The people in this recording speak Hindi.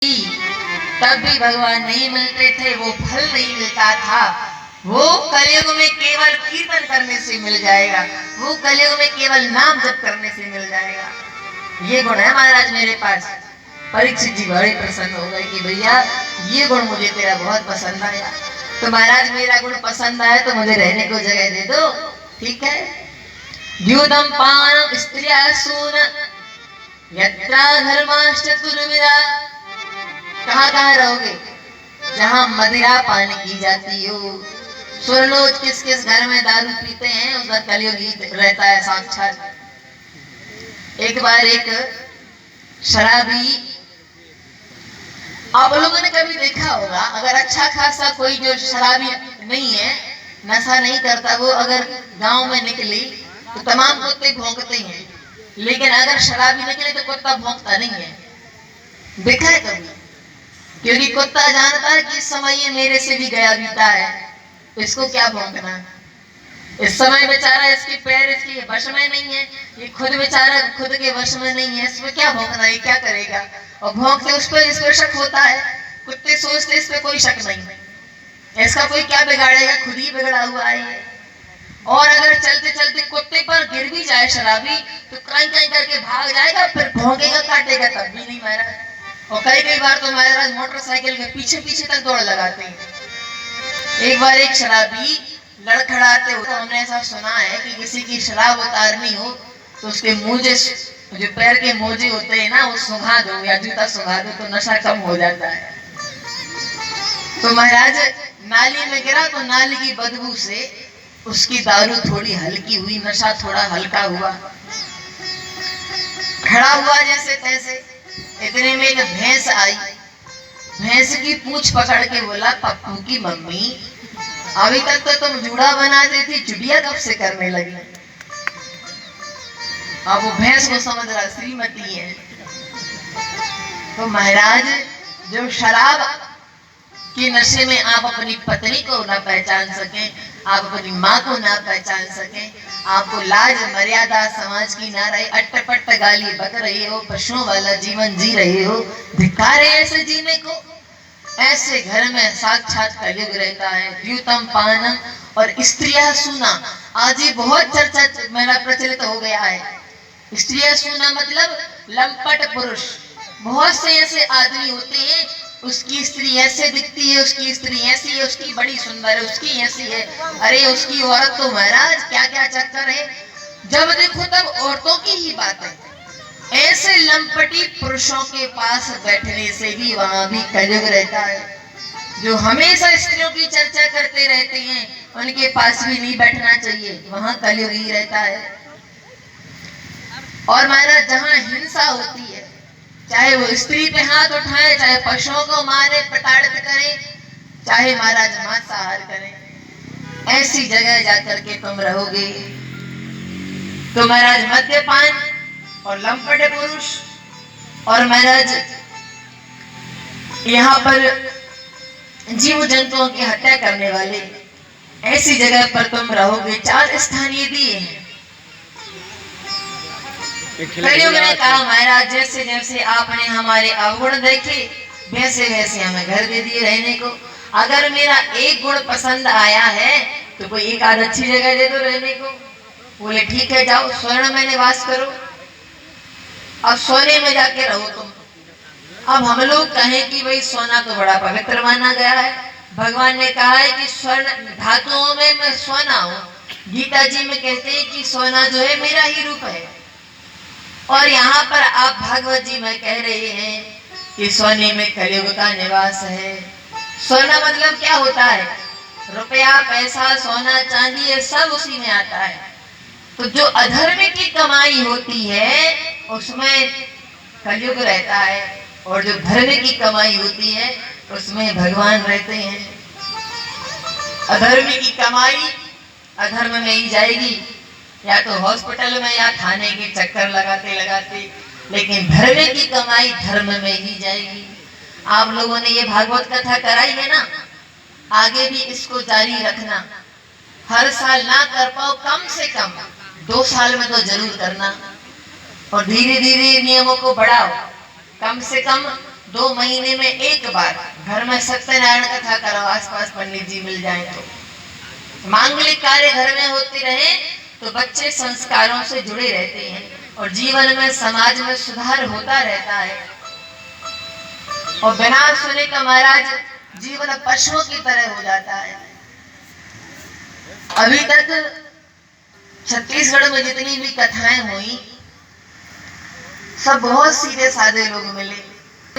तब भी भगवान नहीं मिलते थे, वो फल नहीं मिलता था। वो कलयुग में केवल कीर्तन करने से मिल जाएगा, वो कलयुग में केवल नाम जप करने से मिल जाएगा। ये गुण है महाराज मेरे पास। परीक्षित जी बड़े प्रसन्न हो गए कि भैया ये गुण मुझे तेरा बहुत पसंद आया। तो महाराज मेरा गुण पसंद आया तो मुझे रहने को जगह दे दो, ठीक है। द्यूतम पानम स्त्रिया सून यत्रा धर्माश्चतुर्विधा। कहाँ कहाँ रहोगे? जहाँ मदिरा पान की जाती हो। सुन लो, किस किस घर में दारू पीते हैं उधर कलयुग रहता है साक्षात। एक बार एक शराबी, आप लोगों ने कभी देखा होगा, अगर अच्छा खासा कोई जो शराबी नहीं है, नशा नहीं करता, वो अगर गांव में निकले तो तमाम कुत्ते भौंकते हैं, लेकिन अगर शराबी निकले तो कुत्ता भौंकता नहीं है। देखा है कभी? क्योंकि कुत्ता जानता है कि इस समय ये मेरे से भी गया बीता है, इसको क्या भौंकना। इस समय बेचारा इसके पैर इसके वश में नहीं है, ये खुद बेचारा खुद के वश में नहीं है, इसमें क्या भौंकना, ये क्या करेगा। और भौंकते उस पर शक होता है। कुत्ते सोचते इस पे कोई शक नहीं, इसका कोई क्या बिगाड़ेगा, खुद ही बिगड़ा हुआ है। और अगर चलते चलते कुत्ते पर गिर भी जाए शराबी तो कहीं कहीं करके भाग जाएगा, फिर भौंकेगा काटेगा तब भी नहीं महाराज। और कई कई बार तो महाराज मोटरसाइकिल के पीछे पीछे तक दौड़ लगाते हैं। एक बार एक शराबी लड़खड़ाते हो, तो हमने ऐसा सुना है कि किसी की शराब उतारनी हो तो उसके मोजे, जो पैर के मोजे होते हैं ना, वो सुंघा दो या जूता सुंघा दो तो नशा कम हो जाता है। तो महाराज नाली में गिरा तो नाली की बदबू से उसकी दारू थोड़ी हल्की हुई, नशा थोड़ा हल्का हुआ। खड़ा हुआ जैसे तैसे, इतने में एक भैंस आई। भैंस की पूंछ पकड़ के बोला, पप्पू की मम्मी, अभी तक तो तुम जूड़ा बनाती थी, चुड़िया कब से करने लगी। अब वो भैंस को समझ रहा श्रीमती है। तो महाराज जो शराब के नशे में आप अपनी पत्नी को ना पहचान सकें, आप अपनी माँ को ना पहचान सकें, आपको लाज मर्यादा समाज की ना रहे, अट्टपट्ट गाली बक रही हो, पशुओं वाला जीवन जी रहे हो, धिक्कार है ऐसे जीने को। ऐसे घर में साक्षात कलयुग रहता है। द्यूतम पानम और स्त्रिया सूना, आज ये बहुत चर्चा मेरा प्रचलित हो गया है। स्त्रिया सूना मतलब लंपट पुरुष। बहुत से ऐसे आदमी होते हैं, उसकी स्त्री ऐसे दिखती है, उसकी स्त्री ऐसी है, उसकी बड़ी सुंदर है, उसकी ऐसी है, अरे उसकी औरत तो महाराज क्या क्या चक्कर है, जब देखो तब औरतों की ही बात है। ऐसे लंपटी पुरुषों के पास बैठने से भी वहां भी कलयुग रहता है। जो हमेशा स्त्रियों की चर्चा करते रहते हैं, उनके पास भी नहीं बैठना चाहिए, वहां कलयुग ही रहता है। और महाराज जहां हिंसा होती है, चाहे वो स्त्री पे हाथ उठाए, चाहे पशुओं को मारे प्रताड़ित करे, चाहे महाराज मांसाहार करें, ऐसी जगह जाकर के तुम रहोगे तो महाराज मद्यपान और लंपट पुरुष और महाराज यहाँ पर जीव जंतुओं की हत्या करने वाले, ऐसी जगह पर तुम रहोगे। 4 स्थान ये दिए हैं। कलयुग ने कहा महाराज जैसे जैसे आपने हमारे अवगुण देखे, वैसे वैसे हमें घर दे दिए रहने को। अगर मेरा एक गुण पसंद आया है तो कोई एक आध अच्छी जगह दे दो रहने को। बोले ठीक है, जाओ स्वर्ण में निवास करो, अब सोने में जाके रहो तुम। अब हम लोग कहें कि भाई सोना तो बड़ा पवित्र माना गया है, भगवान ने कहा है कि स्वर्ण धातुओं में मैं सोना हूँ। गीता जी में कहते हैं कि सोना जो है मेरा ही रूप है, और यहाँ पर आप भागवत जी में कह रहे हैं कि सोने में कलयुग का निवास है। सोना मतलब क्या होता है? रुपया पैसा सोना चांदी ये सब उसी में आता है। तो जो अधर्म की कमाई होती है उसमें कलयुग रहता है, और जो धर्म की कमाई होती है उसमें भगवान रहते हैं। अधर्म की कमाई अधर्म में ही जाएगी, या तो हॉस्पिटल में या खाने के चक्कर लगाते लगाते, लेकिन धर्म की कमाई धर्म में ही जाएगी। आप लोगों ने ये भागवत कथा कराई है ना, आगे भी इसको जारी रखना। हर साल ना कर पाओ, कम से कम 2 साल में तो जरूर करना, और धीरे धीरे नियमों को बढ़ाओ। कम से कम 2 महीने में एक बार घर में सत्यनारायण कथा करो, आसपास पंडित जी मिल जाए तो। मांगलिक कार्य घर में होते रहे तो बच्चे संस्कारों से जुड़े रहते हैं और जीवन में, समाज में सुधार होता रहता है। और बिना सुने का महाराज जीवन पशुओं की तरह हो जाता है। अभी तक छत्तीसगढ़ में जितनी भी कथाएं हुई सब बहुत सीधे साधे लोग मिले,